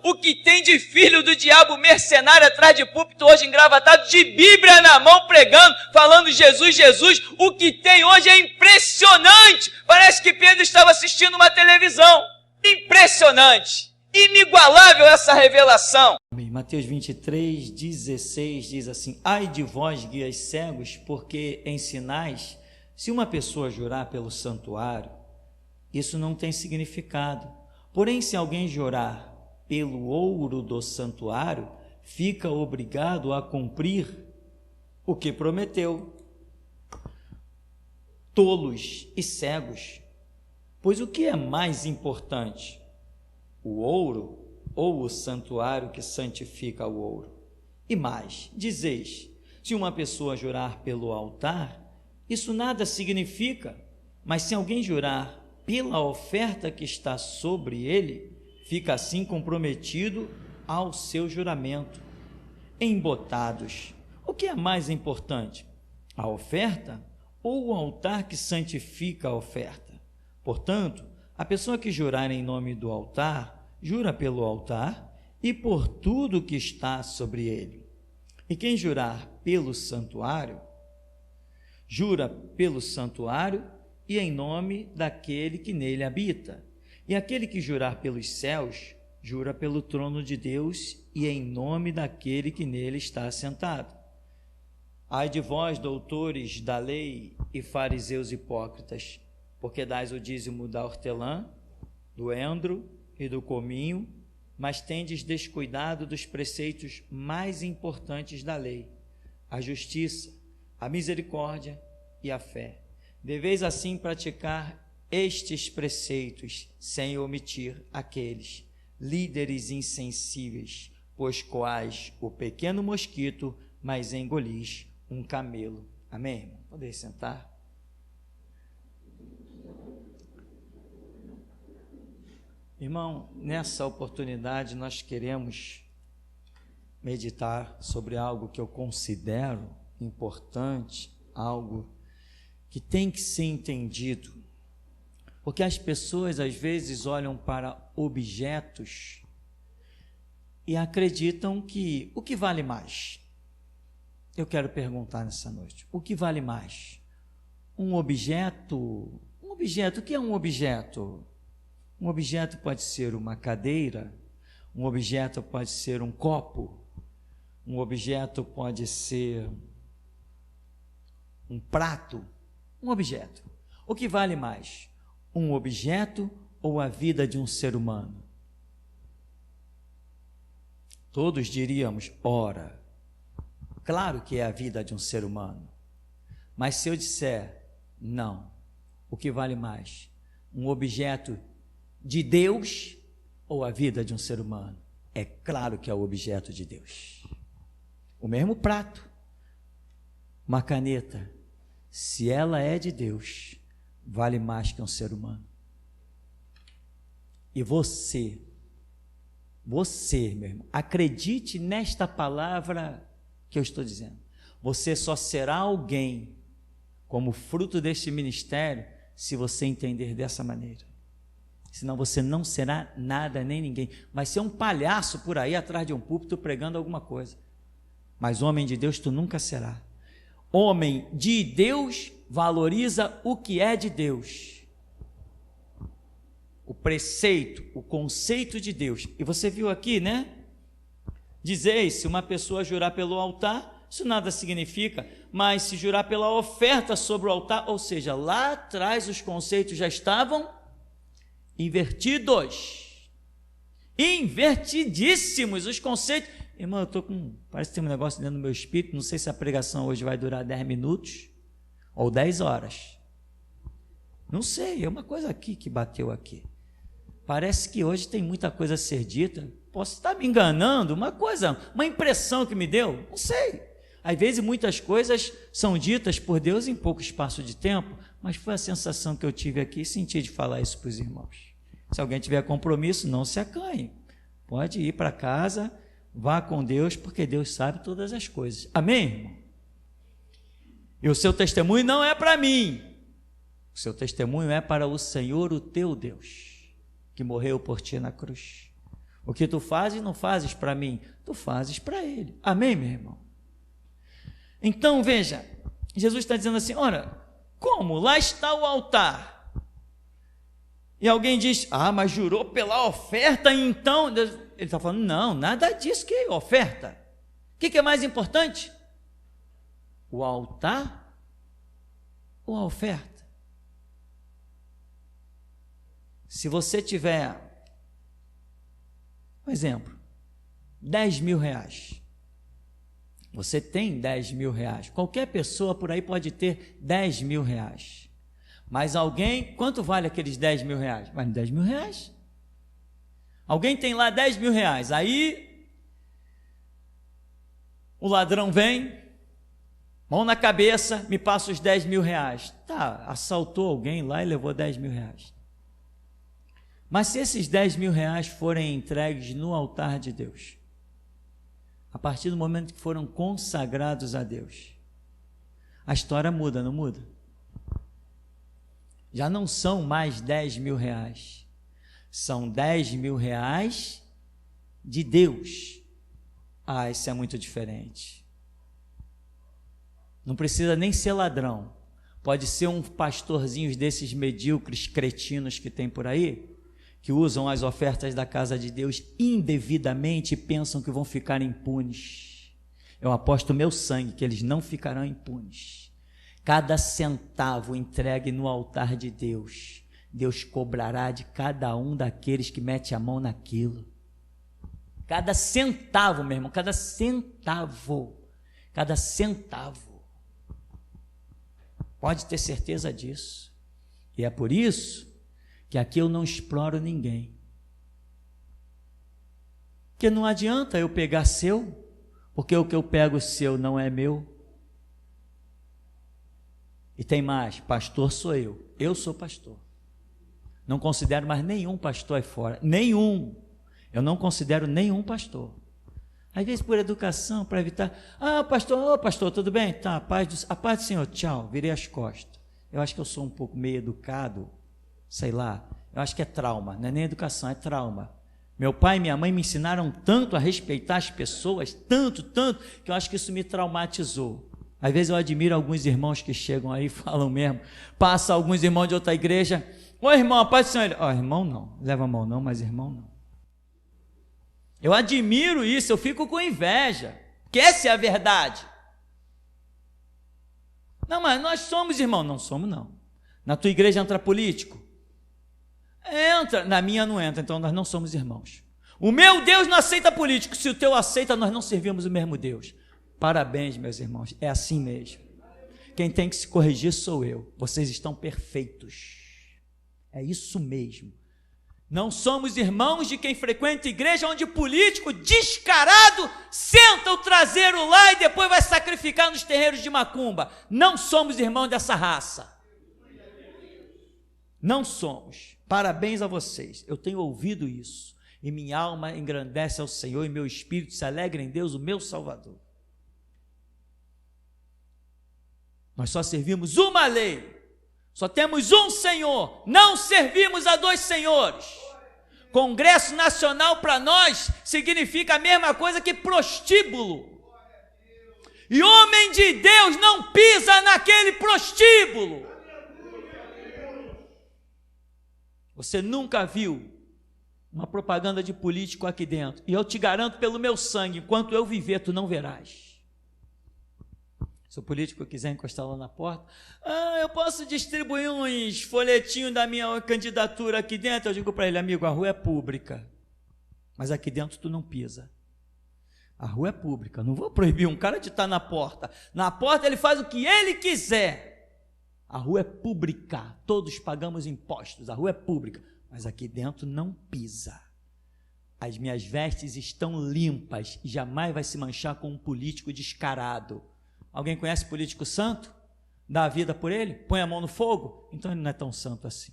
o que tem de filho do diabo mercenário atrás de púlpito hoje engravatado, de Bíblia na mão pregando, falando Jesus, Jesus, o que tem hoje é impressionante. Parece que Pedro estava assistindo uma televisão. Impressionante, inigualável essa revelação. Mateus 23, 16 diz assim: ai de vós, guias cegos, porque ensinais. Se uma pessoa jurar pelo santuário, isso não tem significado. Porém, se alguém jurar pelo ouro do santuário, fica obrigado a cumprir o que prometeu. Tolos e cegos, pois o que é mais importante, o ouro ou o santuário que santifica o ouro? E mais, dizeis, se uma pessoa jurar pelo altar, isso nada significa, mas se alguém jurar pela oferta que está sobre ele, fica assim comprometido ao seu juramento. Embotados, o que é mais importante, a oferta ou o altar que santifica a oferta? Portanto, a pessoa que jurar em nome do altar, jura pelo altar e por tudo que está sobre ele. E quem jurar pelo santuário, jura pelo santuário e em nome daquele que nele habita. E aquele que jurar pelos céus, jura pelo trono de Deus e em nome daquele que nele está assentado. Ai de vós, doutores da lei e fariseus hipócritas, porque dais o dízimo da hortelã, do endro e do cominho, mas tendes descuidado dos preceitos mais importantes da lei, a justiça, a misericórdia e a fé. Deveis assim praticar estes preceitos, sem omitir aqueles, líderes insensíveis, pois coais o pequeno mosquito, mas engolis um camelo. Amém, irmão? Podeis sentar? Irmão, nessa oportunidade nós queremos meditar sobre algo que eu considero importante, algo que tem que ser entendido, porque as pessoas às vezes olham para objetos e acreditam que o que vale mais? Eu quero perguntar nessa noite, o que vale mais? Um objeto, o que é um objeto? Um objeto pode ser uma cadeira, um objeto pode ser um copo, um objeto pode ser um prato, um objeto. O que vale mais? Um objeto ou a vida de um ser humano? Todos diríamos, ora, claro que é a vida de um ser humano. Mas se eu disser, não, o que vale mais? Um objeto de Deus ou a vida de um ser humano? É claro que é o objeto de Deus. O mesmo prato, uma caneta, se ela é de Deus, vale mais que um ser humano. E você, meu irmão, acredite nesta palavra que eu estou dizendo. Você só será alguém como fruto deste ministério se você entender dessa maneira. Senão você não será nada nem ninguém. Vai ser um palhaço por aí atrás de um púlpito pregando alguma coisa. Mas homem de Deus tu nunca será. Homem de Deus valoriza o que é de Deus. O preceito, o conceito de Deus. E você viu aqui, né? Dizeis, se uma pessoa jurar pelo altar, isso nada significa, mas se jurar pela oferta sobre o altar, ou seja, lá atrás os conceitos já estavam invertidíssimos os conceitos. Irmão, eu estou com, parece que tem um negócio dentro do meu espírito, não sei se a pregação hoje vai durar 10 minutos ou 10 horas, não sei, é uma coisa aqui que bateu aqui, parece que hoje tem muita coisa a ser dita, posso estar me enganando, uma impressão que me deu, não sei, às vezes muitas coisas são ditas por Deus em pouco espaço de tempo, mas foi a sensação que eu tive aqui e senti de falar isso para os irmãos. Se alguém tiver compromisso, não se acanhe, pode ir para casa, vá com Deus, porque Deus sabe todas as coisas, amém, irmão? E o seu testemunho não é para mim, o seu testemunho é para o Senhor, o teu Deus, que morreu por ti na cruz. O que tu fazes, não fazes para mim, tu fazes para ele. Amém, meu irmão? Então, veja, Jesus está dizendo assim, ora, como? Lá está o altar. E alguém diz, mas jurou pela oferta, então... Ele está falando, não, nada disso que é oferta. O que é mais importante? O altar ou a oferta? Se você tiver, por exemplo, 10 mil reais, você tem 10 mil reais, qualquer pessoa por aí pode ter 10 mil reais, mas alguém, quanto vale aqueles 10 mil reais? Vale 10 mil reais. Alguém tem lá 10 mil reais, aí o ladrão vem, mão na cabeça, me passa os 10 mil reais. Tá, assaltou alguém lá e levou 10 mil reais. Mas se esses 10 mil reais forem entregues no altar de Deus, a partir do momento que foram consagrados a Deus, a história muda, não muda? Já não são mais 10 mil reais, são 10 mil reais de Deus. Isso é muito diferente. Não precisa nem ser ladrão, pode ser um pastorzinho desses medíocres cretinos que tem por aí, que usam as ofertas da casa de Deus indevidamente e pensam que vão ficar impunes. Eu aposto meu sangue que eles não ficarão impunes. Cada centavo entregue no altar de Deus, Deus cobrará de cada um daqueles que mete a mão naquilo. Cada centavo, meu irmão, cada centavo. Pode ter certeza disso. E é por isso que aqui eu não exploro ninguém. Porque não adianta eu pegar seu, porque o que eu pego seu não é meu. E tem mais, pastor sou eu sou pastor. Não considero mais nenhum pastor aí fora, nenhum. Eu não considero nenhum pastor. Às vezes por educação, para evitar, pastor, tudo bem? Tá, a paz do Senhor, tchau, virei as costas. Eu acho que eu sou um pouco meio educado, sei lá, eu acho que é trauma, não é nem educação, é trauma. Meu pai e minha mãe me ensinaram tanto a respeitar as pessoas, tanto, que eu acho que isso me traumatizou. Às vezes eu admiro alguns irmãos que chegam aí e falam mesmo, passa alguns irmãos de outra igreja, oi irmão, a paz do Senhor, irmão não, leva a mão não, mas irmão não. Eu admiro isso, eu fico com inveja, porque essa é a verdade. Não, mas nós somos irmãos, não somos não. Na tua igreja entra político? Entra, na minha não entra, então nós não somos irmãos. O meu Deus não aceita político, se o teu aceita, nós não servimos o mesmo Deus. Parabéns, meus irmãos, é assim mesmo. Quem tem que se corrigir sou eu, vocês estão perfeitos. É isso mesmo. Não somos irmãos de quem frequenta igreja onde político descarado senta o traseiro lá e depois vai sacrificar nos terreiros de macumba. Não somos irmãos dessa raça. Não somos. Parabéns a vocês. Eu tenho ouvido isso e minha alma engrandece ao Senhor e meu espírito se alegra em Deus, o meu Salvador. Nós só servimos uma lei. Só temos um Senhor, não servimos a dois senhores. Congresso Nacional para nós significa a mesma coisa que prostíbulo. E homem de Deus não pisa naquele prostíbulo. Você nunca viu uma propaganda de político aqui dentro, e eu te garanto pelo meu sangue, enquanto eu viver, tu não verás. Se o político quiser encostar lá na porta, eu posso distribuir uns folhetinhos da minha candidatura aqui dentro. Eu digo para ele, amigo, a rua é pública, mas aqui dentro tu não pisa. A rua é pública, não vou proibir um cara de estar na porta. Na porta ele faz o que ele quiser. A rua é pública, todos pagamos impostos, a rua é pública, mas aqui dentro não pisa. As minhas vestes estão limpas e jamais vai se manchar com um político descarado. Alguém conhece político santo? Dá a vida por ele? Põe a mão no fogo? Então ele não é tão santo assim.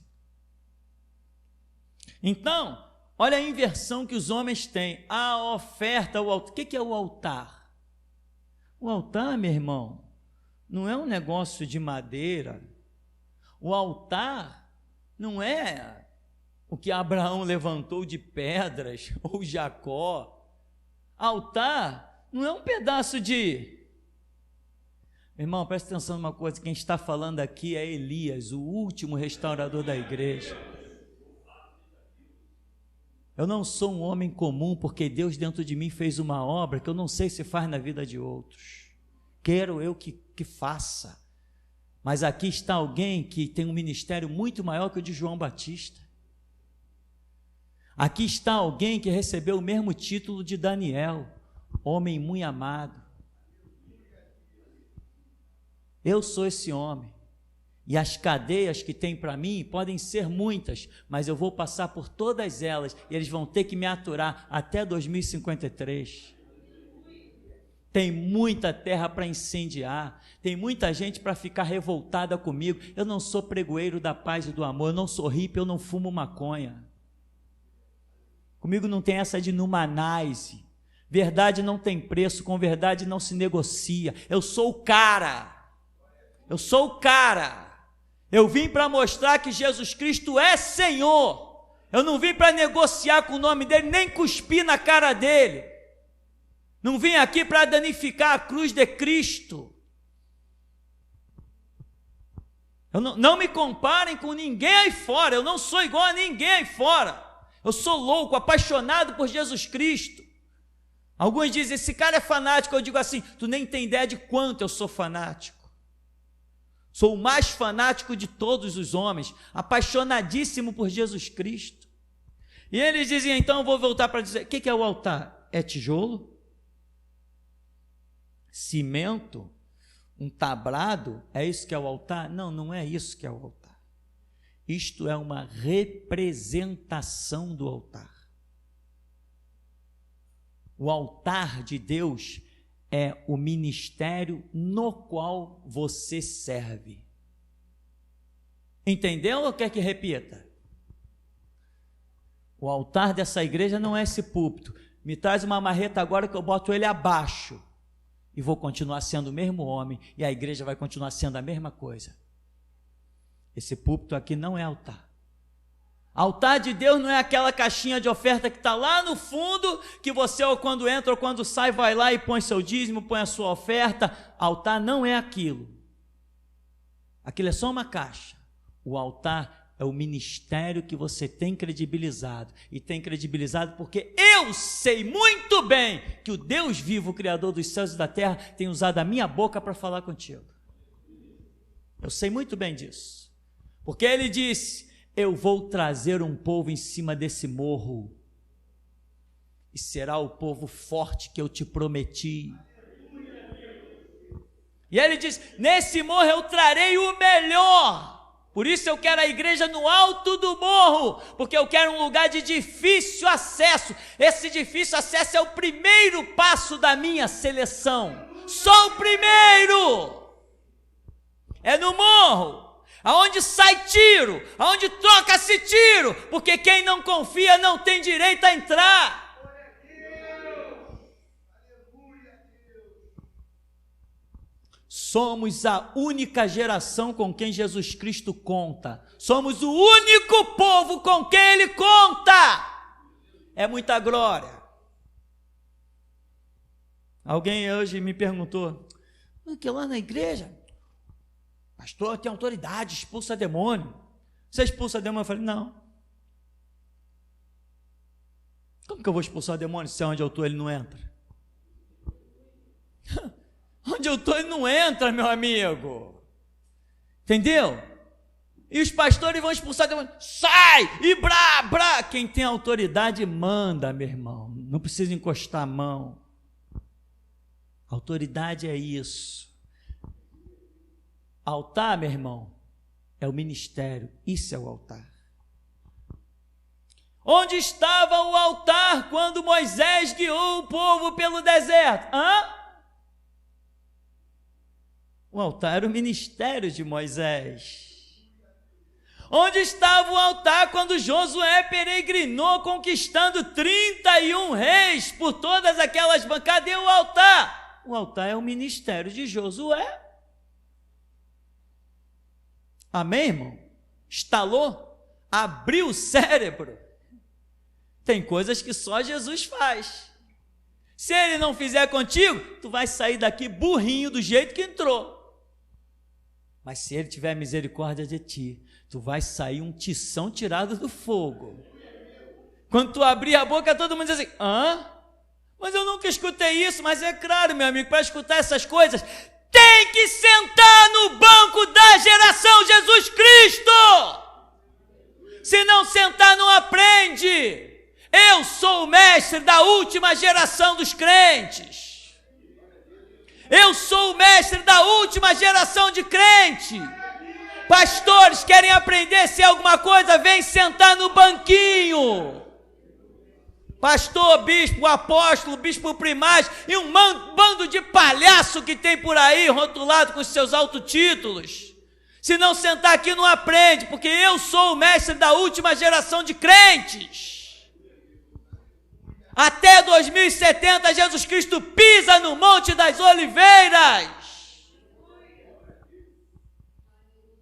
Então, olha a inversão que os homens têm. A oferta, o altar. O que é o altar? O altar, meu irmão, não é um negócio de madeira. O altar não é o que Abraão levantou de pedras, ou Jacó. Altar não é um pedaço de... Meu irmão, presta atenção numa coisa, quem está falando aqui é Elias, o último restaurador da igreja. Eu não sou um homem comum, porque Deus dentro de mim fez uma obra que eu não sei se faz na vida de outros. Quero eu que faça. Mas aqui está alguém que tem um ministério muito maior que o de João Batista. Aqui está alguém que recebeu o mesmo título de Daniel, homem muito amado. Eu sou esse homem. E as cadeias que tem para mim podem ser muitas, mas eu vou passar por todas elas e eles vão ter que me aturar até 2053. Tem muita terra para incendiar, tem muita gente para ficar revoltada comigo. Eu não sou pregoeiro da paz e do amor, eu não sou hippie, eu não fumo maconha. Comigo não tem essa de numanise. Verdade não tem preço, com verdade não se negocia. Eu sou o cara. Eu sou o cara. Eu vim para mostrar que Jesus Cristo é Senhor. Eu não vim para negociar com o nome dele, nem cuspir na cara dele. Não vim aqui para danificar a cruz de Cristo. Não me comparem com ninguém aí fora. Eu não sou igual a ninguém aí fora. Eu sou louco, apaixonado por Jesus Cristo. Alguns dizem, esse cara é fanático. Eu digo assim, tu nem tem ideia de quanto eu sou fanático. Sou o mais fanático de todos os homens, apaixonadíssimo por Jesus Cristo. E eles diziam, então eu vou voltar para dizer, o que é o altar? É tijolo? Cimento? Um tablado? É isso que é o altar? Não, não é isso que é o altar. Isto é uma representação do altar. O altar de Deus é o ministério no qual você serve. Entendeu ou quer que repita? O altar dessa igreja não é esse púlpito. Me traz uma marreta agora que eu boto ele abaixo e vou continuar sendo o mesmo homem e a igreja vai continuar sendo a mesma coisa. Esse púlpito aqui não é altar. Altar de Deus não é aquela caixinha de oferta que está lá no fundo, que você ou quando entra ou quando sai vai lá e põe seu dízimo, põe a sua oferta. Altar não é aquilo. Aquilo é só uma caixa. O altar é o ministério que você tem credibilizado. E tem credibilizado porque eu sei muito bem que o Deus vivo, o Criador dos céus e da terra, tem usado a minha boca para falar contigo. Eu sei muito bem disso. Porque Ele disse... Eu vou trazer um povo em cima desse morro, e será o povo forte que eu te prometi. E ele diz, nesse morro eu trarei o melhor, por isso eu quero a igreja no alto do morro, porque eu quero um lugar de difícil acesso. Esse difícil acesso é o primeiro passo da minha seleção, só o primeiro, é no morro, aonde sai tiro, aonde troca-se tiro, porque quem não confia não tem direito a entrar. Somos a única geração com quem Jesus Cristo conta. Somos o único povo com quem Ele conta. É muita glória. Alguém hoje me perguntou, que lá na igreja, pastor, tem autoridade, expulsa demônio. Você expulsa demônio? Eu falei, não. Como que eu vou expulsar demônio se onde eu estou ele não entra? Onde eu estou ele não entra, meu amigo. Entendeu? E os pastores vão expulsar demônio. Sai! E brá! Quem tem autoridade manda, meu irmão. Não precisa encostar a mão. Autoridade é isso. Altar, meu irmão, é o ministério. Isso é o altar. Onde estava o altar quando Moisés guiou o povo pelo deserto? O altar era o ministério de Moisés. Onde estava o altar quando Josué peregrinou conquistando 31 reis por todas aquelas bancadas? Cadê o altar? O altar é o ministério de Josué. Amém, irmão? Estalou? abrir o cérebro. Tem coisas que só Jesus faz. Se ele não fizer contigo, tu vai sair daqui burrinho do jeito que entrou. Mas se ele tiver misericórdia de ti, tu vai sair um tição tirado do fogo. Quando tu abrir a boca, todo mundo diz assim: hã? Mas eu nunca escutei isso. Mas é claro, meu amigo, para escutar essas coisas, tem que sentar no banco da geração Jesus Cristo. Se não sentar, não aprende. Eu sou o mestre da última geração dos crentes. Eu sou o mestre da última geração de crente. Pastores querem aprender se é alguma coisa, vem sentar no banquinho. Pastor, bispo, apóstolo, bispo primaz e um bando de palhaço que tem por aí, rotulado com seus autotítulos. Se não sentar aqui, não aprende, porque eu sou o mestre da última geração de crentes. Até 2070, Jesus Cristo pisa no Monte das Oliveiras.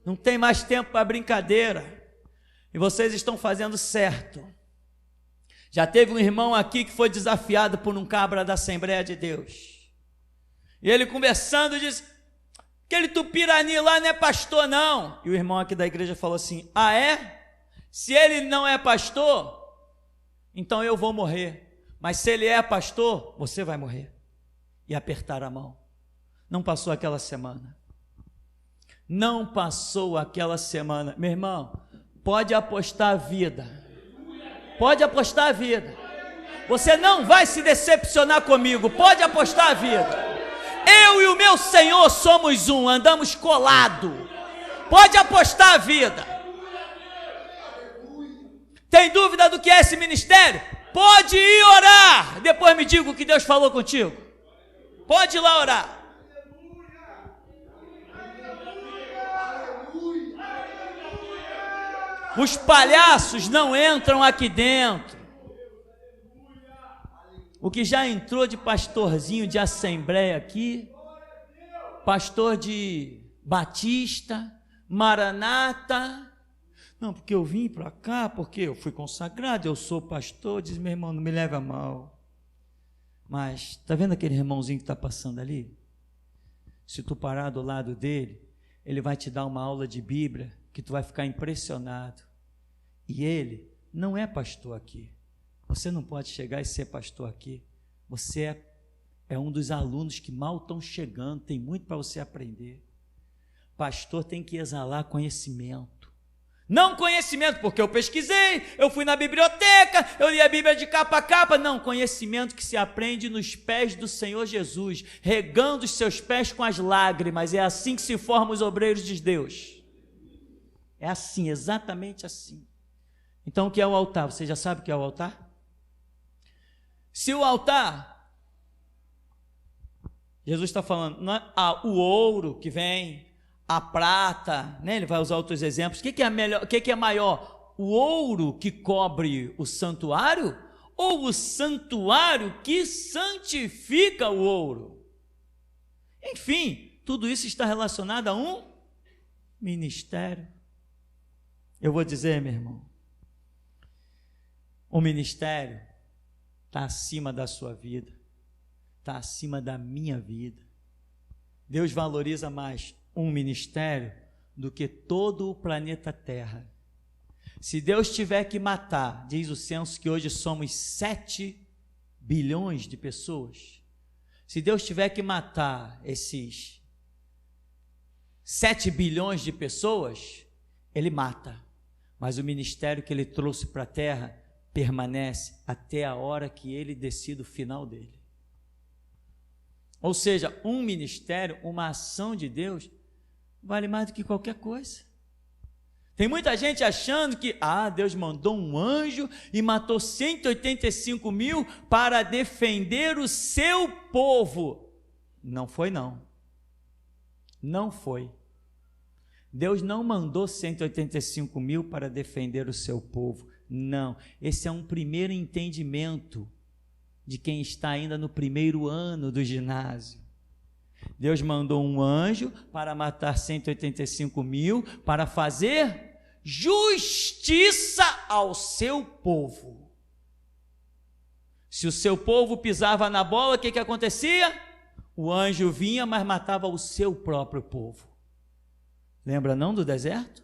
Não tem mais tempo para brincadeira. E vocês estão fazendo certo. Já teve um irmão aqui que foi desafiado por um cabra da Assembleia de Deus. E ele conversando disse: aquele tupirani lá não é pastor não. E o irmão aqui da igreja falou assim: ah é? Se ele não é pastor, então eu vou morrer. Mas se ele é pastor, você vai morrer. E apertar a mão. Não passou aquela semana. Não passou aquela semana. Meu irmão, pode apostar a vida. Pode apostar a vida. Você não vai se decepcionar comigo. Pode apostar a vida. Eu e o meu Senhor somos um, andamos colado. Pode apostar a vida. Tem dúvida do que é esse ministério? Pode ir orar. Depois me diga o que Deus falou contigo. Pode ir lá orar. Os palhaços não entram aqui dentro. O que já entrou de pastorzinho de assembleia aqui, pastor de Batista, Maranata. Não, porque eu vim para cá, porque eu fui consagrado, eu sou pastor. Diz: meu irmão, não me leva a mal. Mas, está vendo aquele irmãozinho que está passando ali? Se tu parar do lado dele, ele vai te dar uma aula de Bíblia que tu vai ficar impressionado. E ele não é pastor aqui. Você não pode chegar e ser pastor aqui. Você é um dos alunos que mal estão chegando, tem muito para você aprender. Pastor tem que exalar conhecimento. Não conhecimento porque eu pesquisei, eu fui na biblioteca, eu li a Bíblia de capa a capa. Não, conhecimento que se aprende nos pés do Senhor Jesus, regando os seus pés com as lágrimas. É assim que se formam os obreiros de Deus. É assim, exatamente assim. Então o que é o altar? Você já sabe o que é o altar? Se o altar, Jesus está falando, não é o ouro que vem, a prata, né? Ele vai usar outros exemplos. O que é melhor? O que é maior? O ouro que cobre o santuário ou o santuário que santifica o ouro? Enfim, tudo isso está relacionado a um ministério. Eu vou dizer, meu irmão, o ministério está acima da sua vida, está acima da minha vida. Deus valoriza mais um ministério do que todo o planeta Terra. Se Deus tiver que matar, diz o censo que hoje somos 7 bilhões de pessoas, se Deus tiver que matar esses 7 bilhões de pessoas, Ele mata, mas o ministério que Ele trouxe para a Terra permanece até a hora que Ele decida o final dele. Ou seja, um ministério, uma ação de Deus, vale mais do que qualquer coisa. Tem muita gente achando que Deus mandou um anjo e matou 185 mil para defender o seu povo. Não foi não. Não foi. Deus não mandou 185 mil para defender o seu povo. Não. Esse é um primeiro entendimento de quem está ainda no primeiro ano do ginásio. Deus mandou um anjo para matar 185 mil, para fazer justiça ao seu povo. Se o seu povo pisava na bola, o que acontecia? O anjo vinha, mas matava o seu próprio povo. Lembra não do deserto?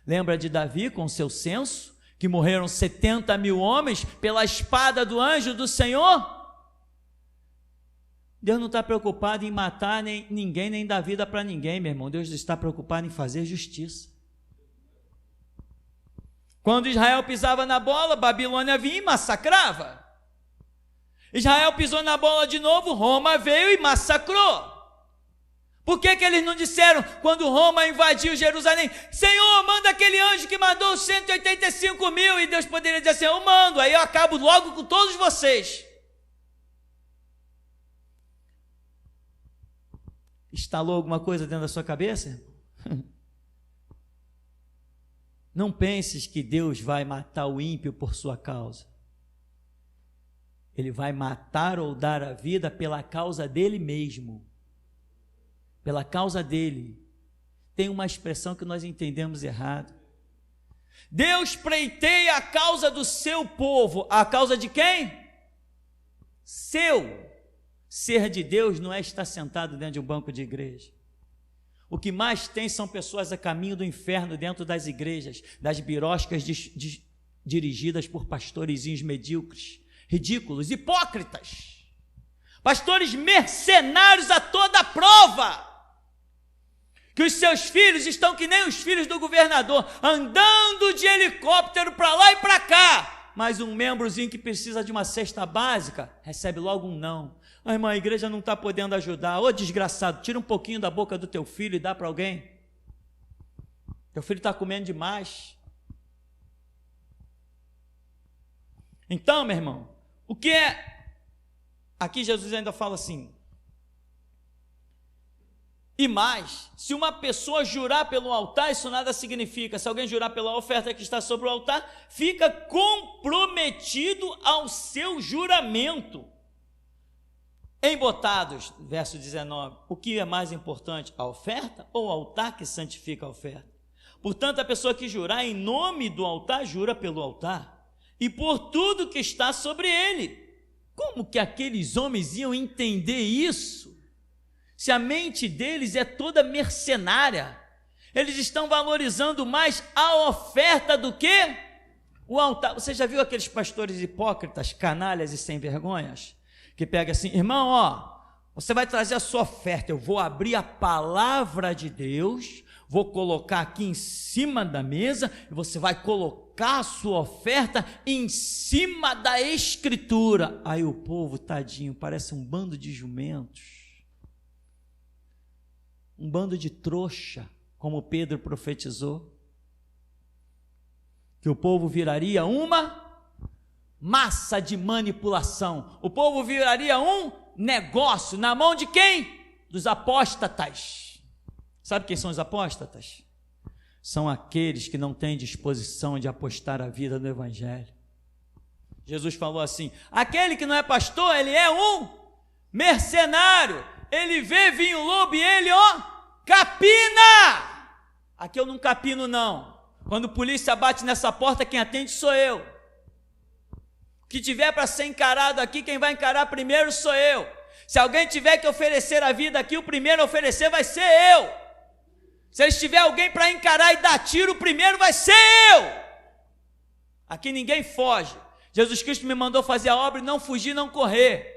Lembra de Davi com seu censo, que morreram 70.000 homens pela espada do anjo do Senhor? Deus não está preocupado em matar ninguém, nem dar vida para ninguém, meu irmão. Deus está preocupado em fazer justiça. Quando Israel pisava na bola, Babilônia vinha e massacrava. Israel pisou na bola de novo, Roma veio e massacrou. Por que eles não disseram, quando Roma invadiu Jerusalém, Senhor, manda aquele anjo que mandou 185.000, e Deus poderia dizer assim, eu mando, aí eu acabo logo com todos vocês. Instalou alguma coisa dentro da sua cabeça? Não penses que Deus vai matar o ímpio por sua causa. Ele vai matar ou dar a vida pela causa dele mesmo. Pela causa dele. Tem uma expressão que nós entendemos errado. Deus pleiteia a causa do seu povo. A causa de quem? Seu. Ser de Deus não é estar sentado dentro de um banco de igreja. O que mais tem são pessoas a caminho do inferno dentro das igrejas, das biroscas dirigidas por pastorezinhos medíocres, ridículos, hipócritas, pastores mercenários a toda prova, que os seus filhos estão que nem os filhos do governador, andando de helicóptero para lá e para cá, mas um membrozinho que precisa de uma cesta básica, recebe logo um não. Ah, irmã, a igreja não está podendo ajudar. Ô desgraçado, tira um pouquinho da boca do teu filho e dá para alguém. Teu filho está comendo demais. Então, meu irmão, o que é? Aqui Jesus ainda fala assim, e mais, se uma pessoa jurar pelo altar, isso nada significa. Se alguém jurar pela oferta que está sobre o altar, fica comprometido ao seu juramento. Embotados, verso 19, o que é mais importante, a oferta ou o altar que santifica a oferta? Portanto, a pessoa que jurar em nome do altar, jura pelo altar, e por tudo que está sobre ele. Como que aqueles homens iam entender isso? Se a mente deles é toda mercenária, eles estão valorizando mais a oferta do que o altar. Você já viu aqueles pastores hipócritas, canalhas e sem vergonhas? Que pega assim, irmão, ó, você vai trazer a sua oferta, eu vou abrir a palavra de Deus, vou colocar aqui em cima da mesa, e você vai colocar a sua oferta em cima da escritura. Aí o povo, tadinho, parece um bando de jumentos, um bando de trouxa, como Pedro profetizou, que o povo viraria uma massa de manipulação, o povo viraria um negócio na mão de quem? Dos apóstatas. Sabe quem são os apóstatas? São aqueles que não têm disposição de apostar a vida no evangelho. Jesus falou assim, aquele que não é pastor, ele é um mercenário, ele vê vinho lobo e ele, ó, capina. Aqui eu não capino não, quando a polícia bate nessa porta, quem atende sou eu. Que tiver para ser encarado aqui, quem vai encarar primeiro sou eu. Se alguém tiver que oferecer a vida aqui, o primeiro a oferecer vai ser eu. Se tiver alguém para encarar e dar tiro, o primeiro vai ser eu. Aqui ninguém foge. Jesus Cristo me mandou fazer a obra e não fugir, não correr.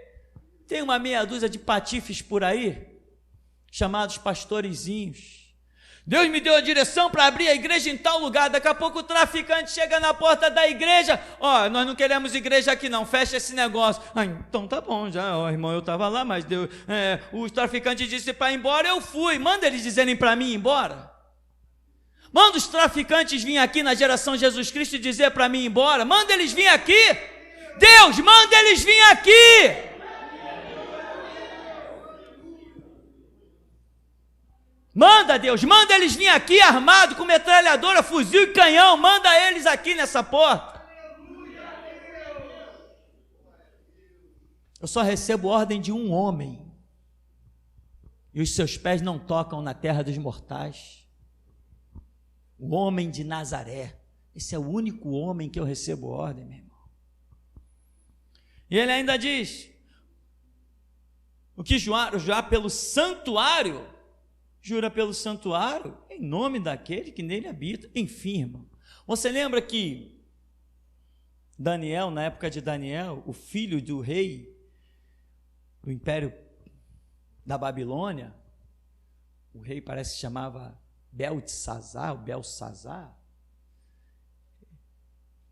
Tem uma meia dúzia de patifes por aí, chamados pastorezinhos. Deus me deu a direção para abrir a igreja em tal lugar, daqui a pouco o traficante chega na porta da igreja, ó, nós não queremos igreja aqui não, fecha esse negócio. Ah, então tá bom, já, ó, irmão, eu estava lá, mas Deus, o traficante disse para ir embora, eu fui, manda eles dizerem para mim ir embora. Manda os traficantes vir aqui na geração Jesus Cristo e dizer para mim ir embora, manda eles vir aqui, Deus, manda eles vir aqui. Manda Deus, manda eles vir aqui armados com metralhadora, fuzil e canhão, manda eles aqui nessa porta. Eu só recebo ordem de um homem, e os seus pés não tocam na terra dos mortais. o homem de Nazaré. Esse é o único homem que eu recebo ordem, meu irmão. E ele ainda diz, o que jurar pelo santuário, jura pelo santuário, em nome daquele que nele habita. Enfim, irmão, você lembra que Daniel, na época de Daniel, o filho do rei do império da Babilônia, o rei parece que se chamava Belsazar,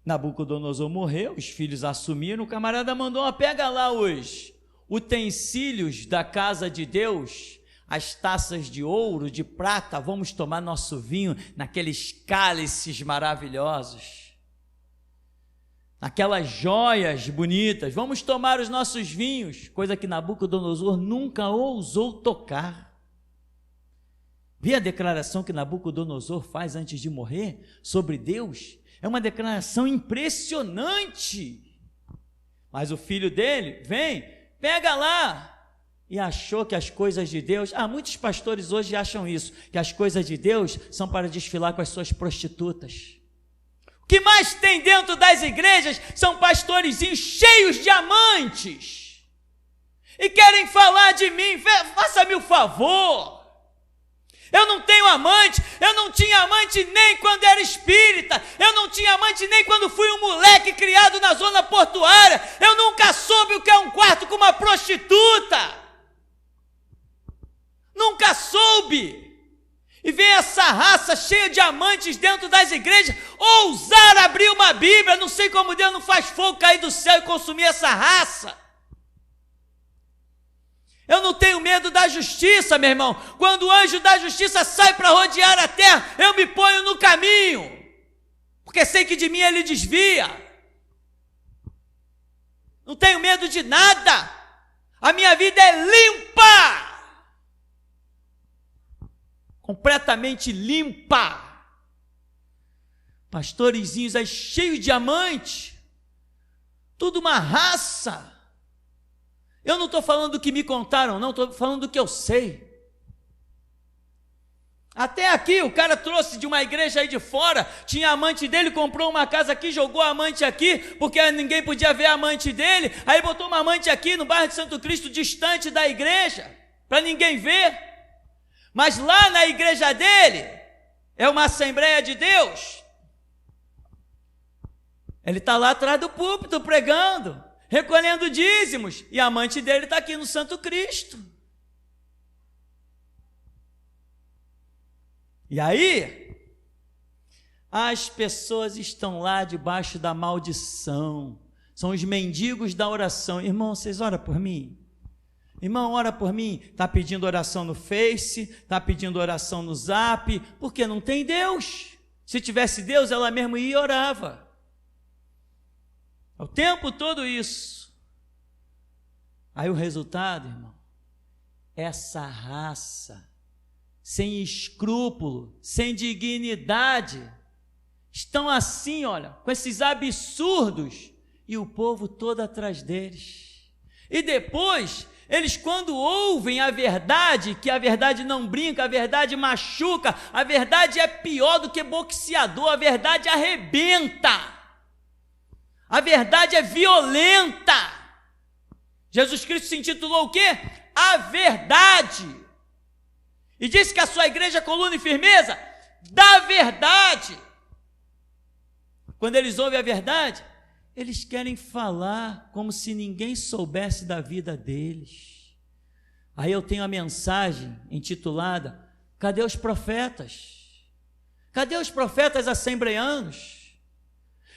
Nabucodonosor morreu, os filhos assumiram, o camarada mandou, pega lá os utensílios da casa de Deus, as taças de ouro, de prata, vamos tomar nosso vinho naqueles cálices maravilhosos, aquelas joias bonitas, vamos tomar os nossos vinhos, coisa que Nabucodonosor nunca ousou tocar. Vê a declaração que Nabucodonosor faz antes de morrer sobre Deus? É uma declaração impressionante. Mas o filho dele, vem, pega lá, e achou que as coisas de Deus, muitos pastores hoje acham isso, que as coisas de Deus são para desfilar com as suas prostitutas. O que mais tem dentro das igrejas são pastorezinhos cheios de amantes, e querem falar de mim, faça-me o favor. Eu não tenho amante, eu não tinha amante nem quando era espírita, eu não tinha amante nem quando fui um moleque criado na zona portuária, eu nunca soube o que é um quarto com uma prostituta, nunca soube. E vem essa raça cheia de amantes dentro das igrejas, ousar abrir uma Bíblia, não sei como Deus não faz fogo cair do céu e consumir essa raça. Eu não tenho medo da justiça, meu irmão. Quando o anjo da justiça sai para rodear a terra, eu me ponho no caminho, porque sei que de mim ele desvia. Não tenho medo de nada. A minha vida é limpa, completamente limpa. Pastorezinhos aí cheios de diamante, tudo uma raça. Eu não estou falando do que me contaram, não, estou falando do que eu sei. Até aqui, o cara trouxe de uma igreja aí de fora, tinha amante dele, comprou uma casa aqui, jogou a amante aqui, porque ninguém podia ver a amante dele, aí botou uma amante aqui no bairro de Santo Cristo, distante da igreja, para ninguém ver. Mas lá na igreja dele, é uma Assembleia de Deus, ele está lá atrás do púlpito pregando, recolhendo dízimos, e a amante dele está aqui no Santo Cristo. E aí, as pessoas estão lá debaixo da maldição, são os mendigos da oração. Irmão, vocês oram por mim? Irmão, ora por mim. Está pedindo oração no Face, está pedindo oração no Zap, porque não tem Deus. Se tivesse Deus, ela mesmo ia e orava. O tempo todo isso. Aí o resultado, irmão, essa raça, sem escrúpulo, sem dignidade, estão assim, olha, com esses absurdos, e o povo todo atrás deles. E depois, eles quando ouvem a verdade, que a verdade não brinca, a verdade machuca, a verdade é pior do que boxeador, a verdade arrebenta. A verdade é violenta. Jesus Cristo se intitulou o quê? A verdade. E disse que a sua igreja é coluna e firmeza da verdade. Quando eles ouvem a verdade, eles querem falar como se ninguém soubesse da vida deles. Aí eu tenho a mensagem intitulada: cadê os profetas? Cadê os profetas assembleanos?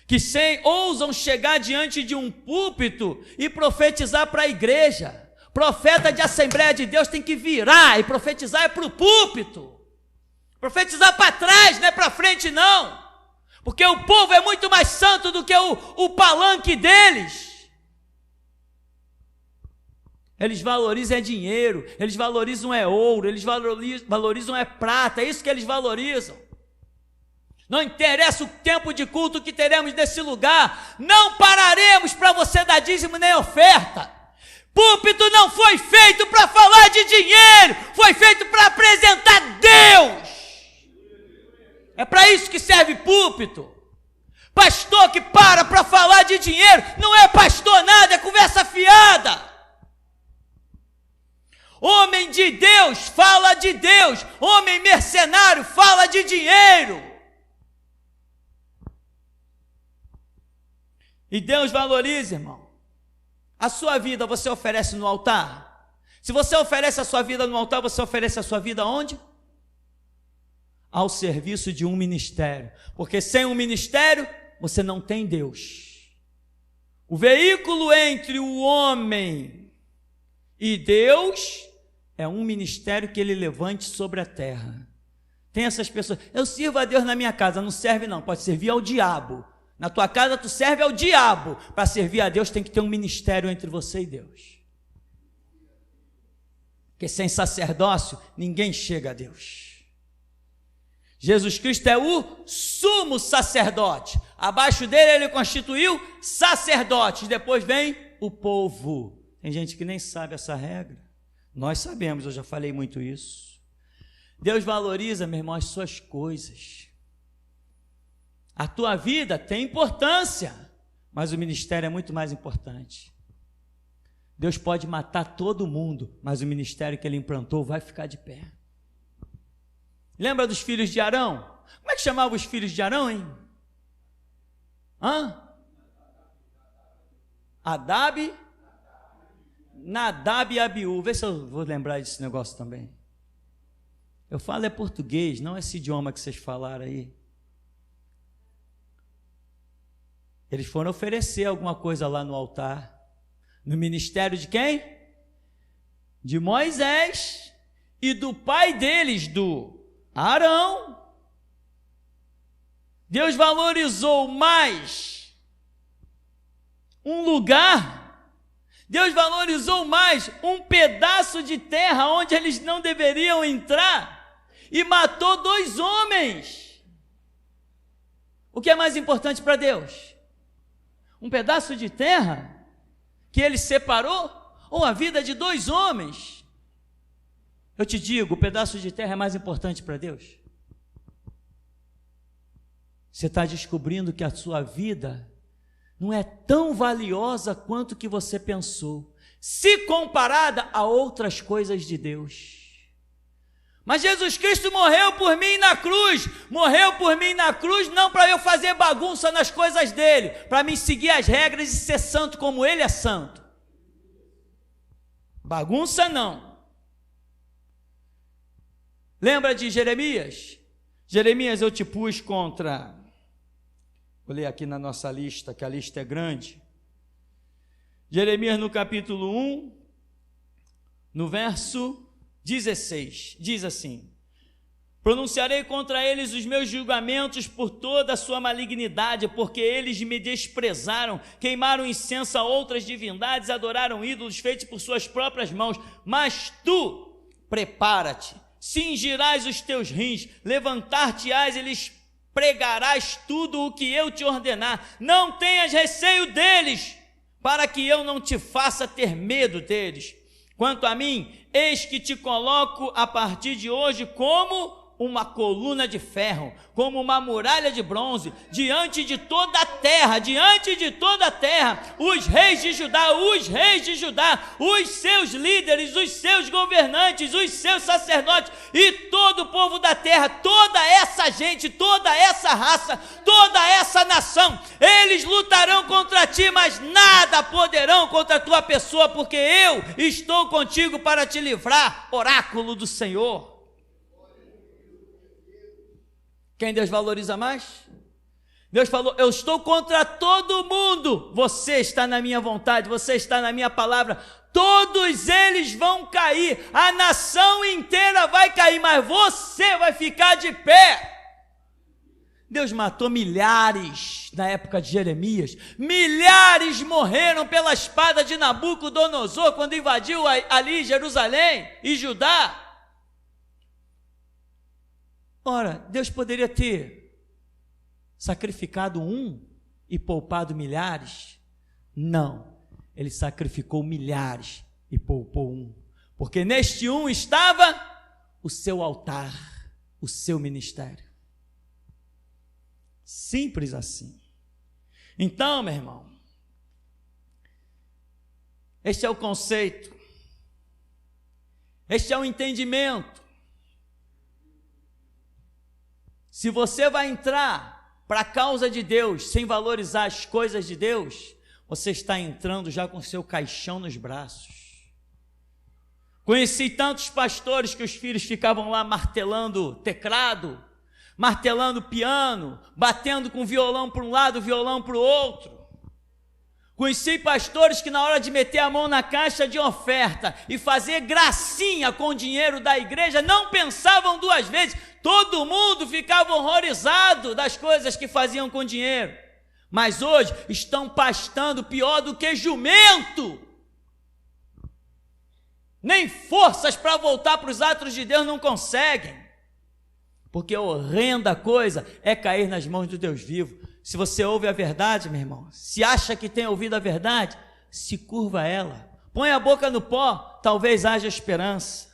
Que ousam chegar diante de um púlpito e profetizar para a igreja. Profeta de Assembleia de Deus tem que virar e profetizar é para o púlpito. Profetizar para trás, não é para frente não. Porque o povo é muito mais santo do que o palanque deles. Eles valorizam dinheiro, eles valorizam ouro, eles valorizam prata, é isso que eles valorizam. Não interessa o tempo de culto que teremos nesse lugar, não pararemos para você dar dízimo nem oferta. Púlpito não foi feito para falar de dinheiro, foi feito para apresentar Deus. É para isso que serve púlpito. Pastor que para falar de dinheiro, não é pastor nada, é conversa fiada. Homem de Deus fala de Deus, homem mercenário fala de dinheiro. E Deus valoriza, irmão. A sua vida você oferece no altar? Se você oferece a sua vida no altar, você oferece a sua vida onde? Ao serviço de um ministério. Porque sem um ministério, você não tem Deus. O veículo entre o homem e Deus é um ministério que ele levante sobre a terra. Tem essas pessoas, eu sirvo a Deus na minha casa, não serve não, pode servir ao diabo. Na tua casa tu serve ao diabo. Para servir a Deus tem que ter um ministério entre você e Deus. Porque sem sacerdócio ninguém chega a Deus. Jesus Cristo é o sumo sacerdote. Abaixo dele ele constituiu sacerdotes. Depois vem o povo. Tem gente que nem sabe essa regra. Nós sabemos, eu já falei muito isso. Deus valoriza, meu irmão, as suas coisas. A tua vida tem importância, mas o ministério é muito mais importante. Deus pode matar todo mundo, mas o ministério que ele implantou vai ficar de pé. Lembra dos filhos de Arão? Como é que chamavam os filhos de Arão, hein? Nadab e Abiú. Vê se eu vou lembrar desse negócio também. Eu falo é português, não esse idioma que vocês falaram aí. Eles foram oferecer alguma coisa lá no altar. No ministério de quem? De Moisés e do pai deles, do Arão. Deus valorizou mais um lugar, Deus valorizou mais um pedaço de terra onde eles não deveriam entrar e matou 2 homens. O que é mais importante para Deus? Um pedaço de terra que ele separou ou a vida de 2 homens? Eu te digo, o pedaço de terra é mais importante para Deus. Você está descobrindo que a sua vida não é tão valiosa quanto que você pensou, se comparada a outras coisas de Deus. Mas Jesus Cristo morreu por mim na cruz não para eu fazer bagunça nas coisas dele, para mim seguir as regras e ser santo como ele é santo. Bagunça não. Lembra de Jeremias? Jeremias eu te pus contra, vou ler aqui na nossa lista, que a lista é grande. Jeremias no capítulo 1, no verso 16, diz assim: pronunciarei contra eles os meus julgamentos por toda a sua malignidade, porque eles me desprezaram, queimaram incenso a outras divindades, adoraram ídolos feitos por suas próprias mãos. Mas tu, prepara-te, cingirás os teus rins, levantar-te-ás e lhes pregarás tudo o que eu te ordenar. Não tenhas receio deles, para que eu não te faça ter medo deles. Quanto a mim, eis que te coloco a partir de hoje como uma coluna de ferro, como uma muralha de bronze, diante de toda a terra, os reis de Judá, os seus líderes, os seus governantes, os seus sacerdotes e todo o povo da terra, toda essa gente, toda essa raça, toda essa nação, eles lutarão contra ti, mas nada poderão contra a tua pessoa, porque eu estou contigo para te livrar, oráculo do Senhor. Quem Deus valoriza mais? Deus falou, eu estou contra todo mundo, você está na minha vontade, você está na minha palavra, todos eles vão cair, a nação inteira vai cair, mas você vai ficar de pé. Deus matou milhares na época de Jeremias, milhares morreram pela espada de Nabucodonosor, quando invadiu ali Jerusalém e Judá. Ora, Deus poderia ter sacrificado um e poupado milhares? Não, ele sacrificou milhares e poupou um, porque neste um estava o seu altar, o seu ministério. Simples assim. Então, meu irmão, este é o conceito, este é o entendimento. Se você vai entrar para a causa de Deus sem valorizar as coisas de Deus, você está entrando já com seu caixão nos braços. Conheci tantos pastores que os filhos ficavam lá martelando teclado, martelando piano, batendo com violão para um lado, violão para o outro. Conheci pastores que na hora de meter a mão na caixa de oferta e fazer gracinha com o dinheiro da igreja, não pensavam duas vezes. Todo mundo ficava horrorizado das coisas que faziam com dinheiro. Mas hoje estão pastando pior do que jumento. Nem forças para voltar para os atos de Deus não conseguem. Porque a horrenda coisa é cair nas mãos do Deus vivo. Se você ouve a verdade, meu irmão, se acha que tem ouvido a verdade, se curva a ela. Põe a boca no pó, talvez haja esperança.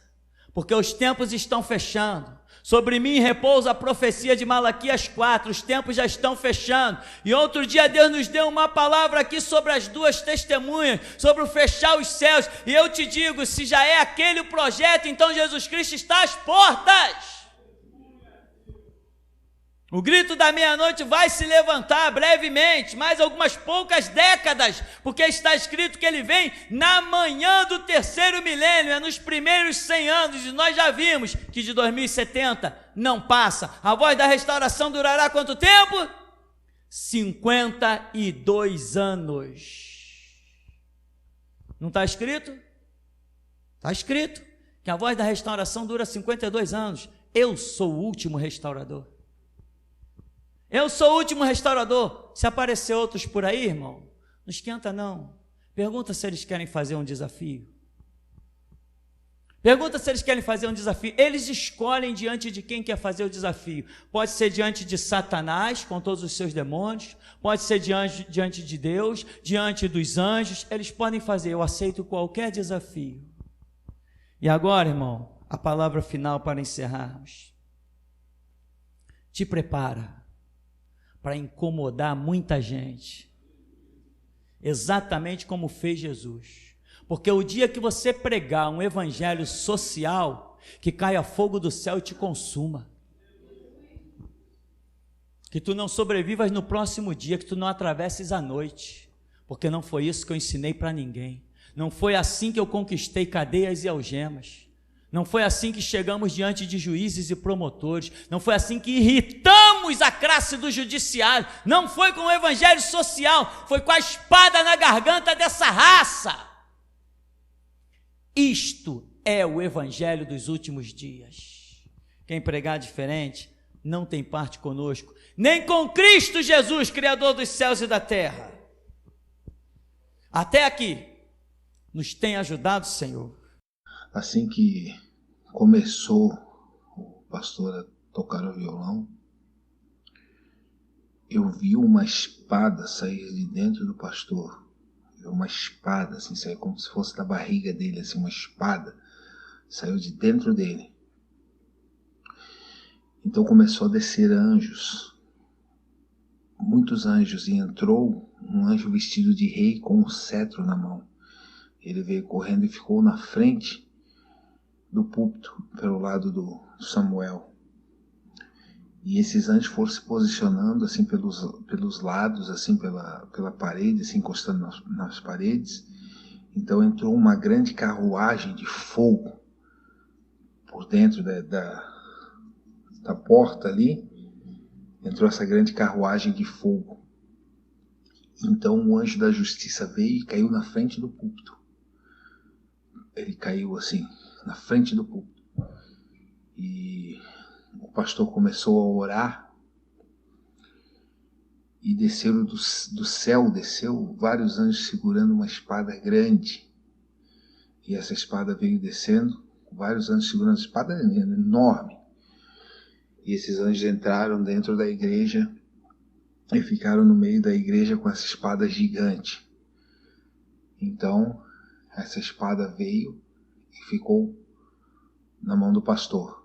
Porque os tempos estão fechando. Sobre mim repousa a profecia de Malaquias 4, os tempos já estão fechando. E outro dia Deus nos deu uma palavra aqui sobre as duas testemunhas, sobre o fechar os céus. E eu te digo, se já é aquele o projeto, então Jesus Cristo está às portas. O grito da meia-noite vai se levantar brevemente, mais algumas poucas décadas, porque está escrito que ele vem na manhã do terceiro milênio, é nos primeiros 100 anos, e nós já vimos que de 2070 não passa. A voz da restauração durará quanto tempo? 52 anos. Não está escrito? Está escrito que a voz da restauração dura 52 anos. Eu sou o último restaurador. Eu sou o último restaurador. Se aparecer outros por aí, irmão, não esquenta não. Pergunta se eles querem fazer um desafio. Pergunta se eles querem fazer um desafio. Eles escolhem diante de quem quer fazer o desafio. Pode ser diante de Satanás, com todos os seus demônios. Pode ser diante de Deus, diante dos anjos. Eles podem fazer. Eu aceito qualquer desafio. E agora, irmão, a palavra final para encerrarmos. Te prepara para incomodar muita gente, exatamente como fez Jesus, porque o dia que você pregar um evangelho social, que caia fogo do céu e te consuma, que tu não sobrevivas no próximo dia, que tu não atravesses a noite, porque não foi isso que eu ensinei para ninguém, não foi assim que eu conquistei cadeias e algemas, não foi assim que chegamos diante de juízes e promotores, não foi assim que irritamos a classe do judiciário, não foi com o evangelho social, foi com a espada na garganta dessa raça. Isto é o evangelho dos últimos dias. Quem pregar diferente não tem parte conosco, nem com Cristo Jesus, Criador dos céus e da terra. Até aqui, nos tem ajudado, Senhor. Assim que começou o pastor a tocar o violão, eu vi uma espada sair de dentro do pastor. Uma espada, assim, saiu como se fosse da barriga dele, assim, uma espada saiu de dentro dele. Então começou a descer anjos, muitos anjos, e entrou um anjo vestido de rei com um cetro na mão. Ele veio correndo e ficou na frente do púlpito, pelo lado do Samuel. E esses anjos foram se posicionando assim pelos lados, assim pela parede, assim encostando nas paredes. Então entrou uma grande carruagem de fogo por dentro da porta ali. Entrou essa grande carruagem de fogo. Então o anjo da justiça veio e caiu na frente do púlpito. Ele caiu assim, na frente do púlpito. E o pastor começou a orar. E desceram do céu, desceu vários anjos segurando uma espada grande. E essa espada veio descendo, vários anjos segurando uma espada enorme. E esses anjos entraram dentro da igreja e ficaram no meio da igreja com essa espada gigante. Então, essa espada veio e ficou na mão do pastor.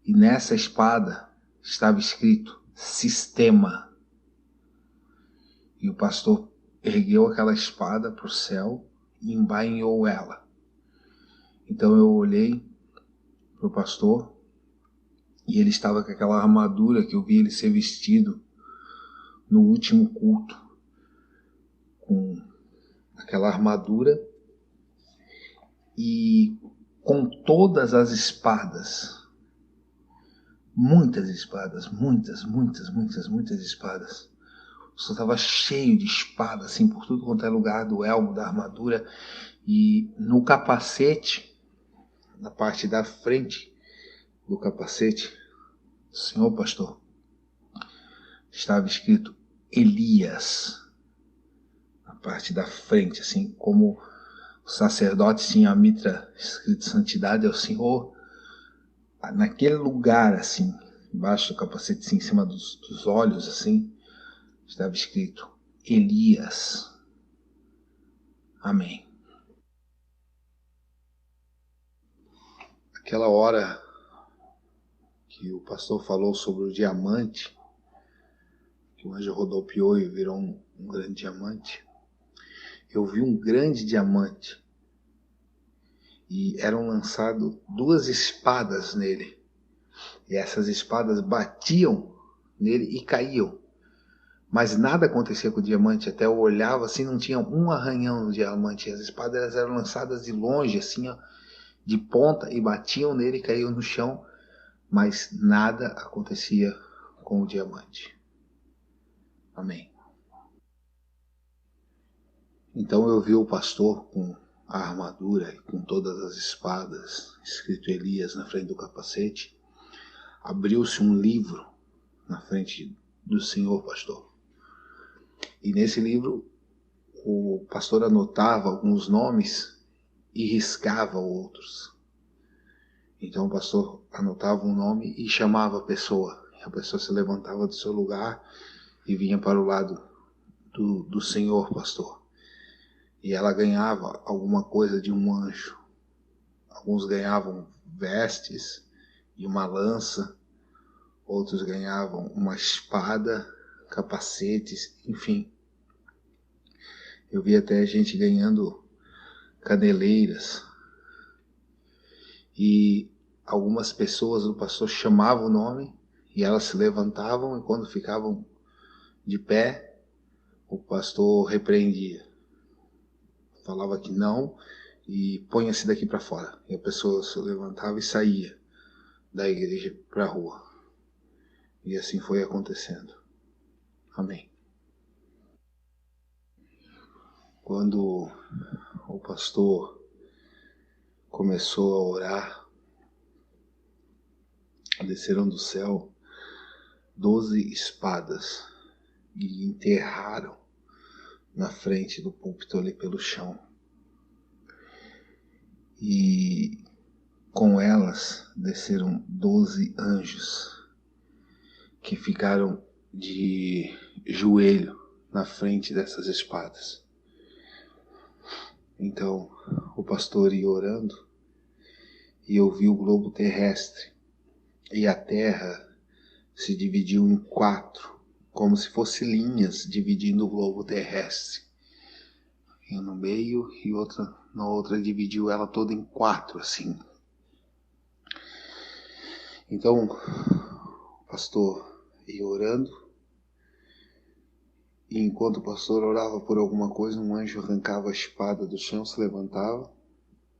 E nessa espada estava escrito: sistema. E o pastor ergueu aquela espada para o céu e embainhou ela. Então eu olhei para o pastor e ele estava com aquela armadura que eu vi ele ser vestido no último culto, com aquela armadura e com todas as espadas, muitas espadas, muitas espadas. O senhor estava cheio de espada, assim, por tudo quanto é lugar do elmo, da armadura, e no capacete, na parte da frente do capacete, senhor pastor, estava escrito Elias, na parte da frente, assim, como o sacerdote tinha a mitra escrito santidade ao Senhor, naquele lugar, assim, embaixo do capacete, assim, em cima dos olhos, assim, estava escrito Elias. Amém. Aquela hora que o pastor falou sobre o diamante, que o anjo rodopiou e virou um grande diamante, eu vi um grande diamante e eram lançadas 2 espadas nele, e essas espadas batiam nele e caíam, mas nada acontecia com o diamante. Até eu olhava assim, não tinha um arranhão no diamante. As espadas eram lançadas de longe, assim, ó, de ponta, e batiam nele e caíam no chão, mas nada acontecia com o diamante. Amém. Então eu vi o pastor com a armadura e com todas as espadas, escrito Elias na frente do capacete. Abriu-se um livro na frente do senhor pastor. E nesse livro o pastor anotava alguns nomes e riscava outros. Então o pastor anotava um nome e chamava a pessoa. A pessoa se levantava do seu lugar e vinha para o lado do senhor pastor. E ela ganhava alguma coisa de um anjo. Alguns ganhavam vestes e uma lança. Outros ganhavam uma espada, capacetes, enfim. Eu vi até gente ganhando caneleiras. E algumas pessoas do pastor chamavam o nome e elas se levantavam, e quando ficavam de pé, o pastor repreendia. Falava que não e ponha-se daqui para fora. E a pessoa se levantava e saía da igreja para a rua. E assim foi acontecendo. Amém. Quando o pastor começou a orar, desceram do céu 12 espadas e enterraram na frente do púlpito ali pelo chão. E com elas desceram 12 anjos que ficaram de joelho na frente dessas espadas. Então o pastor ia orando e eu vi o globo terrestre, e a terra se dividiu em 4, como se fossem linhas dividindo o globo terrestre. E no meio, e na outra dividiu ela toda em 4, assim. Então o pastor ia orando, e enquanto o pastor orava por alguma coisa, um anjo arrancava a espada do chão, se levantava,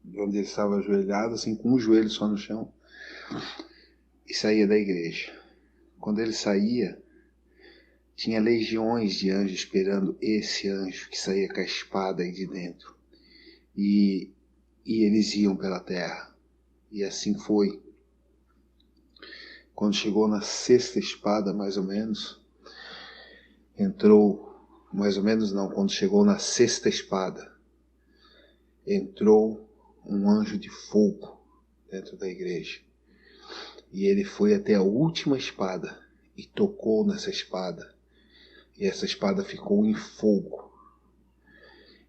de onde ele estava ajoelhado, assim, com um joelho só no chão, e saía da igreja. Quando ele saía, tinha legiões de anjos esperando esse anjo que saía com a espada aí de dentro. E eles iam pela terra. E assim foi. Quando chegou na 6ª espada, mais ou menos, quando chegou na 6ª espada, entrou um anjo de fogo dentro da igreja. E ele foi até a última espada e tocou nessa espada. E essa espada ficou em fogo.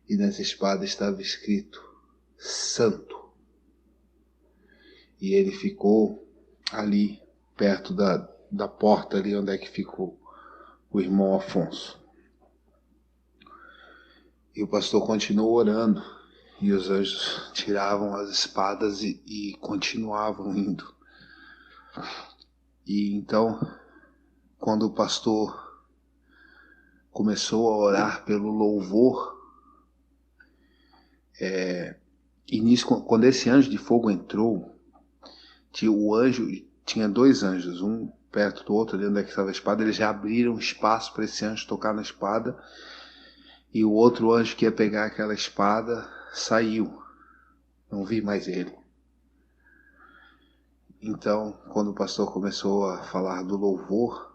E nessa espada estava escrito Santo. E ele ficou ali perto da porta ali onde é que fica o irmão Afonso. E o pastor continuou orando, e os anjos tiravam as espadas e continuavam indo. E então, quando o pastor começou a orar pelo louvor, e nisso, quando esse anjo de fogo entrou, tinha dois anjos, um perto do outro, ali onde é que estava a espada. Eles já abriram espaço para esse anjo tocar na espada, e o outro anjo que ia pegar aquela espada saiu. Não vi mais ele. Então, quando o pastor começou a falar do louvor,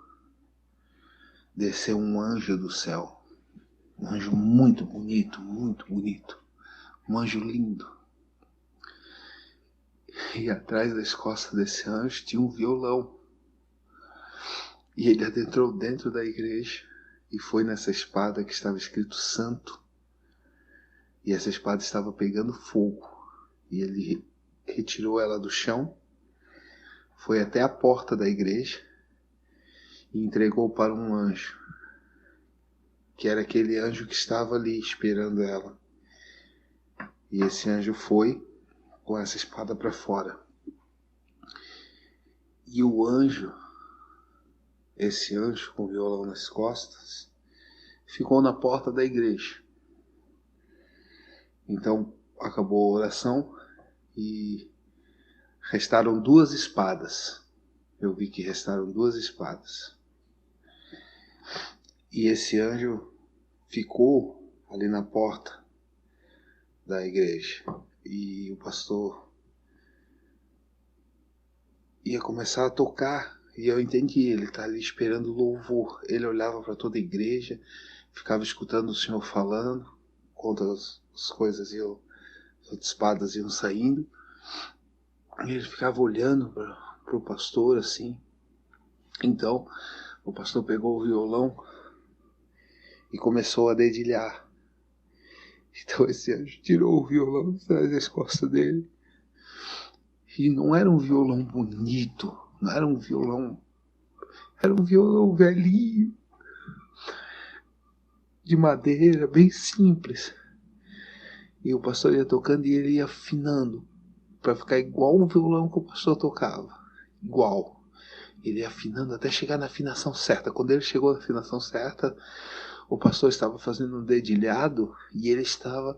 desceu um anjo do céu. Um anjo muito bonito, muito bonito. Um anjo lindo. E atrás das costas desse anjo tinha um violão. E ele adentrou dentro da igreja e foi nessa espada que estava escrito Santo. E essa espada estava pegando fogo. E ele retirou ela do chão, foi até a porta da igreja e entregou para um anjo, que era aquele anjo que estava ali esperando ela. E esse anjo foi com essa espada para fora. E o anjo, esse anjo com o violão nas costas, ficou na porta da igreja. Então acabou a oração e restaram 2 espadas. Eu vi que restaram 2 espadas. E esse anjo ficou ali na porta da igreja. E o pastor ia começar a tocar. E eu entendi, ele está ali esperando louvor. Ele olhava para toda a igreja, ficava escutando o Senhor falando, quando as coisas iam, as espadas iam saindo. E ele ficava olhando para o pastor assim. Então o pastor pegou o violão e começou a dedilhar. Então esse anjo tirou o violão de trás das costas dele. E não era um violão bonito, não era um violão, era um violão velhinho, de madeira, bem simples. E o pastor ia tocando e ele ia afinando, para ficar igual o violão que o pastor tocava. Igual. Ele ia afinando até chegar na afinação certa. Quando ele chegou na afinação certa, o pastor estava fazendo um dedilhado e ele estava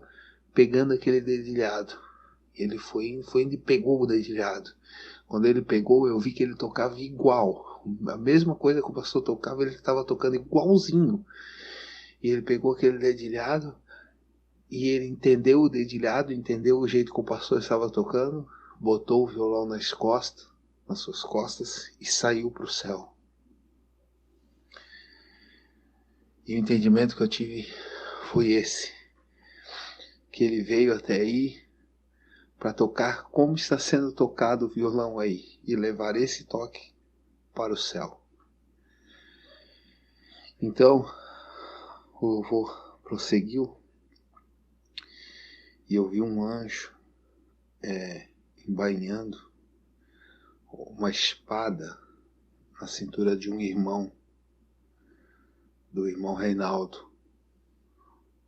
pegando aquele dedilhado. Ele foi indo e pegou o dedilhado. Quando ele pegou, eu vi que ele tocava igual. A mesma coisa que o pastor tocava, ele estava tocando igualzinho. E ele pegou aquele dedilhado e ele entendeu o dedilhado, entendeu o jeito que o pastor estava tocando, botou o violão nas suas costas e saiu para o céu. E o entendimento que eu tive foi esse, que ele veio até aí para tocar como está sendo tocado o violão aí e levar esse toque para o céu. Então o louvor prosseguiu e eu vi um anjo embainhando uma espada na cintura de um irmão, do irmão Reinaldo.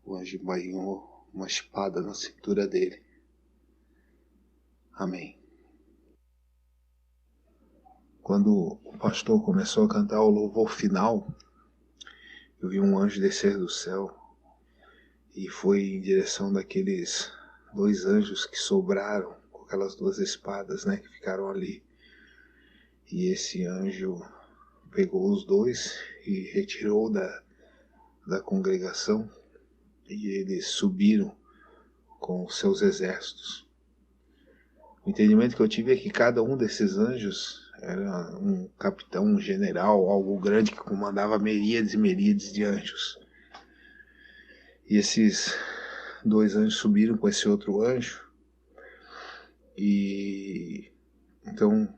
O anjo embainhou uma espada na cintura dele. Amém. Quando o pastor começou a cantar o louvor final, eu vi um anjo descer do céu e foi em direção daqueles 2 anjos que sobraram, com aquelas 2 espadas, que ficaram ali. E esse anjo pegou os 2 e retirou da congregação, e eles subiram com os seus exércitos. O entendimento que eu tive é que cada um desses anjos era um capitão, um general, algo grande que comandava miríades e miríades de anjos. E esses 2 anjos subiram com esse outro anjo, e então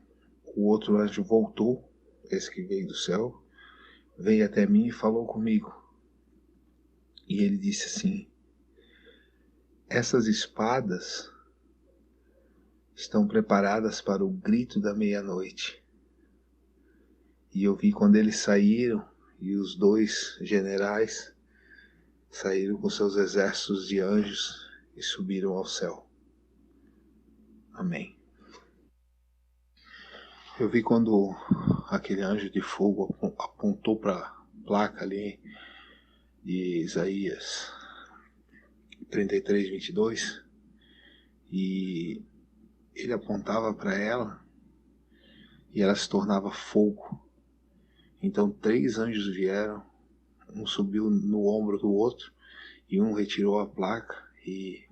o outro anjo voltou, esse que veio do céu, veio até mim e falou comigo. E ele disse assim: essas espadas estão preparadas para o grito da meia-noite. E eu vi quando eles saíram, e os 2 generais saíram com seus exércitos de anjos e subiram ao céu. Amém. Eu vi quando aquele anjo de fogo apontou para a placa ali de Isaías 33:22, e ele apontava para ela e ela se tornava fogo. Então 3 anjos vieram, um subiu no ombro do outro e um retirou a placa e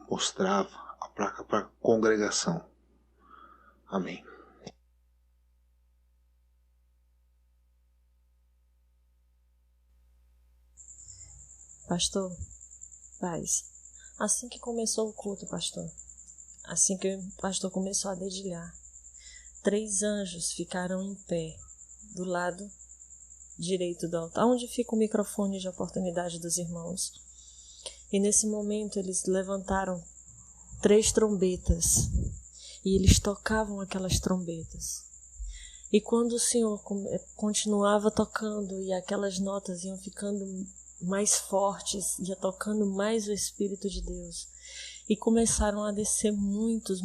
mostrava a placa para a congregação. Amém. Pastor, paz. Assim que começou o culto, pastor, assim que o pastor começou a dedilhar, 3 anjos ficaram em pé do lado direito do altar, onde fica o microfone de oportunidade dos irmãos. E nesse momento eles levantaram 3 trombetas e eles tocavam aquelas trombetas. E quando o Senhor continuava tocando e aquelas notas iam ficando mais fortes, ia tocando mais o Espírito de Deus, e começaram a descer muitos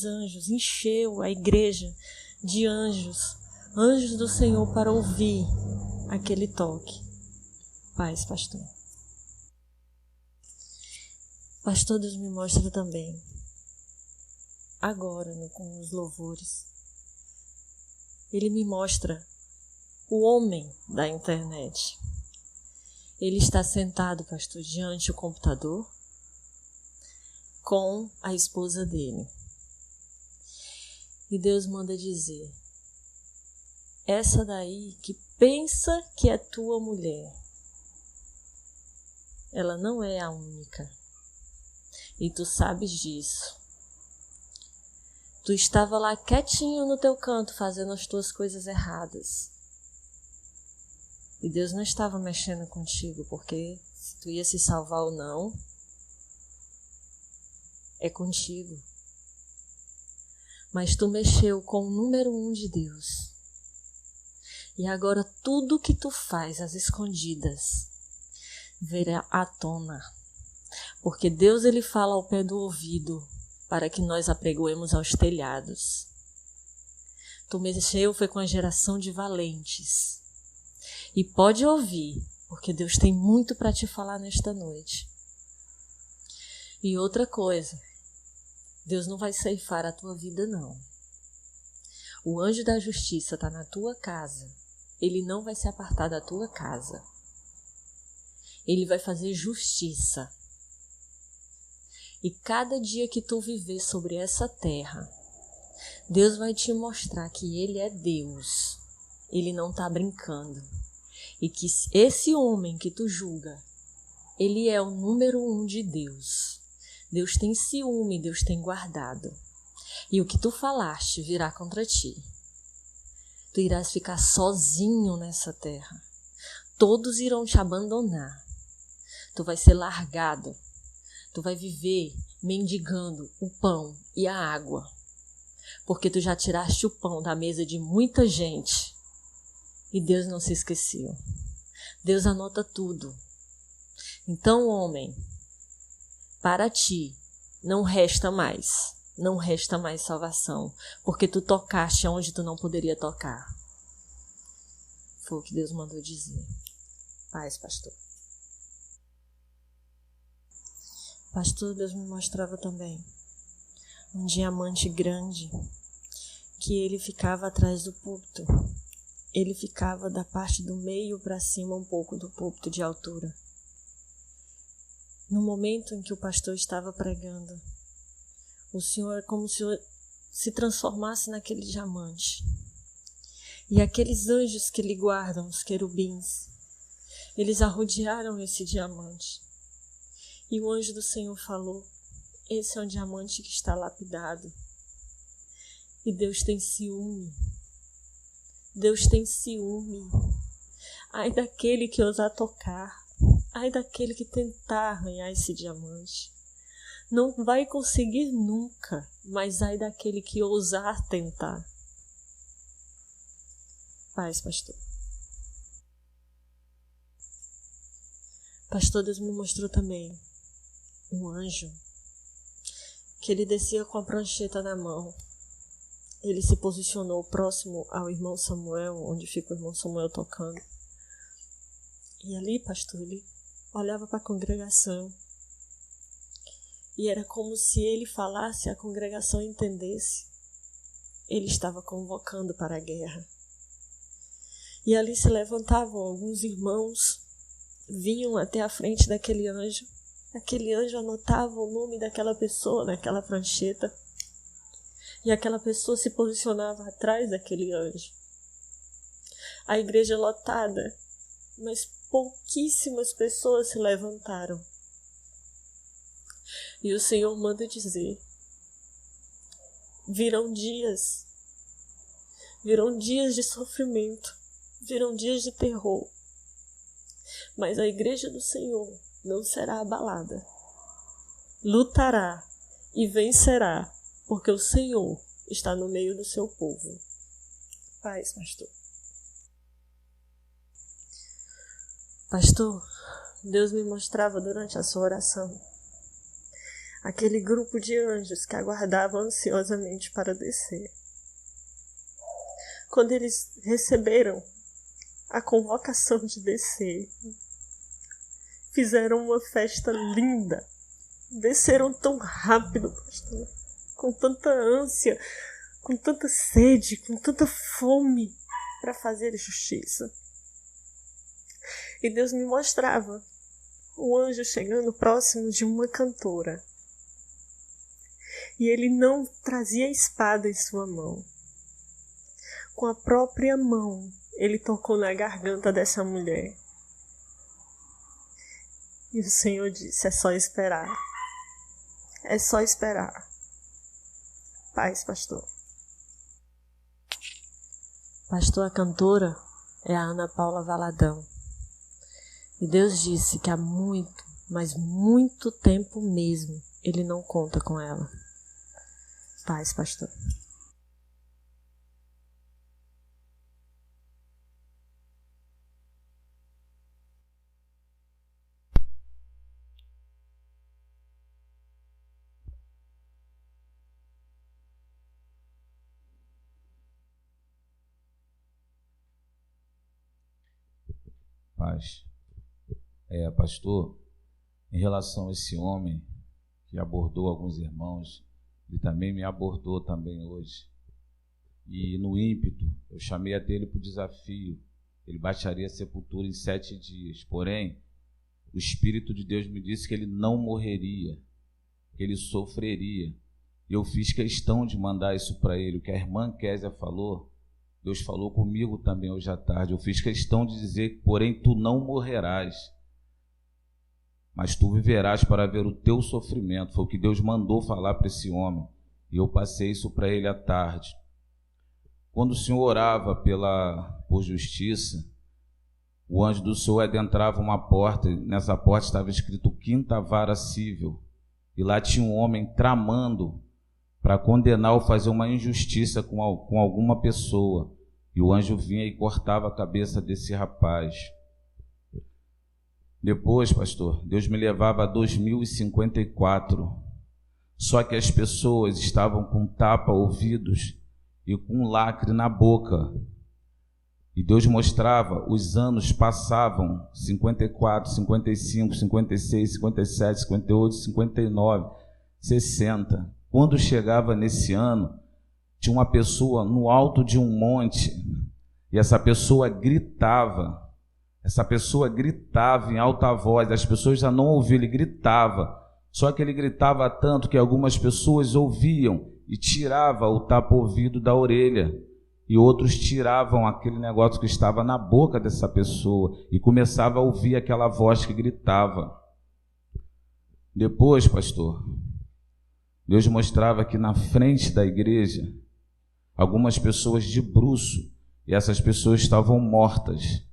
anjos, encheu a igreja de anjos do Senhor para ouvir aquele toque. Paz, pastor. Pastor, Deus me mostra também, agora com os louvores, Ele me mostra o homem da internet. Ele está sentado, pastor, diante do computador com a esposa dele. E Deus manda dizer: essa daí que pensa que é tua mulher, ela não é a única. E tu sabes disso. Tu estava lá quietinho no teu canto fazendo as tuas coisas erradas. E Deus não estava mexendo contigo, porque se tu ia se salvar ou não, é contigo. Mas tu mexeu com o número 1 de Deus. E agora tudo que tu faz às escondidas virá à tona. Porque Deus, Ele fala ao pé do ouvido para que nós apregoemos aos telhados. Tu mexeu foi com a geração de valentes. E pode ouvir, porque Deus tem muito para te falar nesta noite. E outra coisa, Deus não vai ceifar a tua vida, não. O anjo da justiça está na tua casa. Ele não vai se apartar da tua casa. Ele vai fazer justiça. E cada dia que tu viver sobre essa terra, Deus vai te mostrar que Ele é Deus. Ele não está brincando. E que esse homem que tu julga, ele é o número 1 de Deus. Deus tem ciúme, Deus tem guardado. E o que tu falaste virá contra ti. Tu irás ficar sozinho nessa terra. Todos irão te abandonar. Tu vai ser largado. Tu vai viver mendigando o pão e a água. Porque tu já tiraste o pão da mesa de muita gente. E Deus não se esqueceu. Deus anota tudo. Então, homem, para ti não resta mais. Não resta mais salvação. Porque tu tocaste onde tu não poderia tocar. Foi o que Deus mandou dizer. Paz, pastor. Pastor, Deus me mostrava também um diamante grande que ele ficava atrás do púlpito. Ele ficava da parte do meio para cima um pouco do púlpito de altura. No momento em que o pastor estava pregando, o Senhor é como se se transformasse naquele diamante. E aqueles anjos que lhe guardam, os querubins, eles arrodearam esse diamante. E o anjo do Senhor falou: esse é um diamante que está lapidado. E Deus tem ciúme. Deus tem ciúme. Ai daquele que ousar tocar. Ai daquele que tentar arranhar esse diamante. Não vai conseguir nunca, mas ai daquele que ousar tentar. Paz, pastor. Pastor, Deus me mostrou também um anjo que ele descia com a prancheta na mão. Ele se posicionou próximo ao irmão Samuel, onde fica o irmão Samuel tocando. E ali, pastor, ele olhava para a congregação. E era como se ele falasse e a congregação entendesse. Ele estava convocando para a guerra. E ali se levantavam alguns irmãos, vinham até a frente daquele anjo. Aquele anjo anotava o nome daquela pessoa naquela prancheta. E aquela pessoa se posicionava atrás daquele anjo. A igreja lotada, mas pouquíssimas pessoas se levantaram. E o Senhor manda dizer: virão dias de sofrimento, virão dias de terror, mas a igreja do Senhor não será abalada, lutará e vencerá, porque o Senhor está no meio do seu povo. Paz, pastor. Pastor, Deus me mostrava durante a sua oração aquele grupo de anjos que aguardavam ansiosamente para descer. Quando eles receberam a convocação de descer, fizeram uma festa linda. Desceram tão rápido, pastor, com tanta ânsia, com tanta sede, com tanta fome para fazer justiça. E Deus me mostrava o anjo chegando próximo de uma cantora. E ele não trazia espada em sua mão. Com a própria mão, ele tocou na garganta dessa mulher. E o Senhor disse: é só esperar. É só esperar. Paz, pastor. Pastor, a cantora é a Ana Paula Valadão. E Deus disse que há muito, mas muito tempo mesmo, Ele não conta com ela. Paz, pastor. Paz. Pastor, em relação a esse homem que abordou alguns irmãos, ele também me abordou também hoje. E no ímpeto, eu chamei a dele para o desafio. Ele baixaria a sepultura em 7 dias. Porém, o Espírito de Deus me disse que ele não morreria, que ele sofreria. E eu fiz questão de mandar isso para ele. O que a irmã Késia falou, Deus falou comigo também hoje à tarde. Eu fiz questão de dizer: porém, tu não morrerás, mas tu viverás para ver o teu sofrimento. Foi o que Deus mandou falar para esse homem. E eu passei isso para ele à tarde. Quando o Senhor orava por justiça, o anjo do Senhor adentrava uma porta, e nessa porta estava escrito Quinta Vara Cível. E lá tinha um homem tramando para condenar ou fazer uma injustiça com alguma pessoa. E o anjo vinha e cortava a cabeça desse rapaz. Depois, pastor, Deus me levava a 2054. Só que as pessoas estavam com tapa-ouvidos e com lacre na boca. E Deus mostrava, os anos passavam, 54, 55, 56, 57, 58, 59, 60. Quando chegava nesse ano, tinha uma pessoa no alto de um monte, e essa pessoa gritava em alta voz. As pessoas já não ouviam, ele gritava. Só que ele gritava tanto que algumas pessoas ouviam e tirava o tapa-ouvido da orelha, e outros tiravam aquele negócio que estava na boca dessa pessoa e começava a ouvir aquela voz que gritava. Depois, pastor, Deus mostrava que na frente da igreja, algumas pessoas de bruço, e essas pessoas estavam mortas.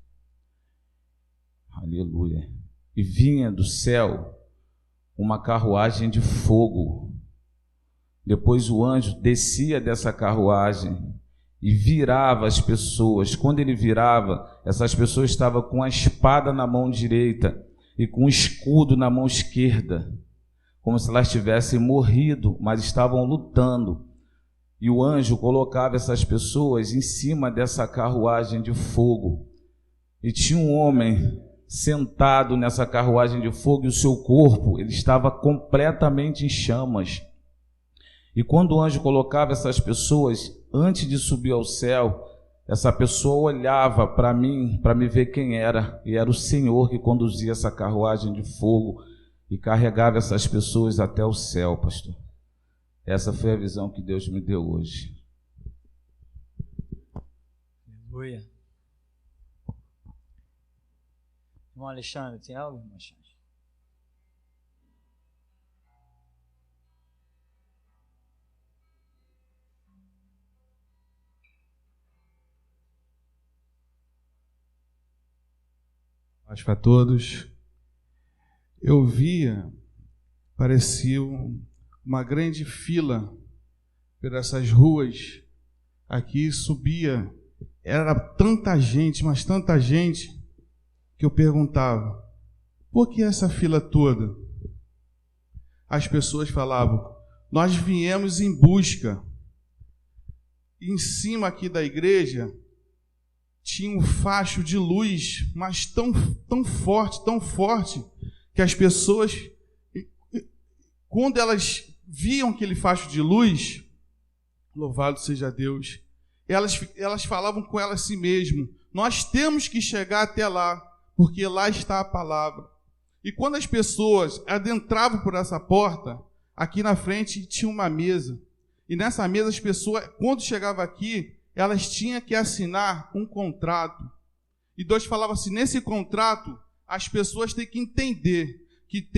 Aleluia. E vinha do céu uma carruagem de fogo. Depois o anjo descia dessa carruagem e virava as pessoas. Quando ele virava, essas pessoas estavam com a espada na mão direita e com o escudo na mão esquerda, como se elas tivessem morrido, mas estavam lutando. E o anjo colocava essas pessoas em cima dessa carruagem de fogo. E tinha um homem sentado nessa carruagem de fogo e o seu corpo, ele estava completamente em chamas. E quando o anjo colocava essas pessoas, antes de subir ao céu, essa pessoa olhava para mim, para me ver quem era, e era o Senhor que conduzia essa carruagem de fogo e carregava essas pessoas até o céu, pastor. Essa foi a visão que Deus me deu hoje. Aleluia. Irmão Alexandre, tem algo, irmão Alexandre? Paz para todos. Eu via, parecia uma grande fila por essas ruas. Aqui subia, era tanta gente, mas tanta gente, que eu perguntava, por que essa fila toda? As pessoas falavam, nós viemos em busca. E em cima aqui da igreja tinha um facho de luz, mas tão forte, que as pessoas, quando elas viam aquele facho de luz, louvado seja Deus, elas falavam com elas si mesmo, nós temos que chegar até lá, porque lá está a palavra. E quando as pessoas adentravam por essa porta, aqui na frente tinha uma mesa. E nessa mesa as pessoas, quando chegavam aqui, elas tinham que assinar um contrato. E Deus falava assim, nesse contrato, as pessoas têm que entender que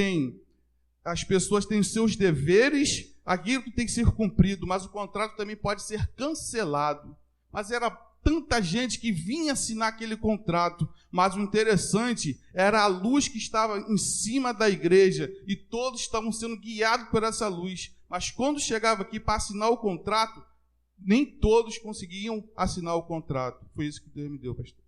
as pessoas têm os seus deveres, aquilo que tem que ser cumprido, mas o contrato também pode ser cancelado. Mas era tanta gente que vinha assinar aquele contrato, mas o interessante era a luz que estava em cima da igreja e todos estavam sendo guiados por essa luz. Mas quando chegava aqui para assinar o contrato, nem todos conseguiam assinar o contrato. Foi isso que Deus me deu, pastor.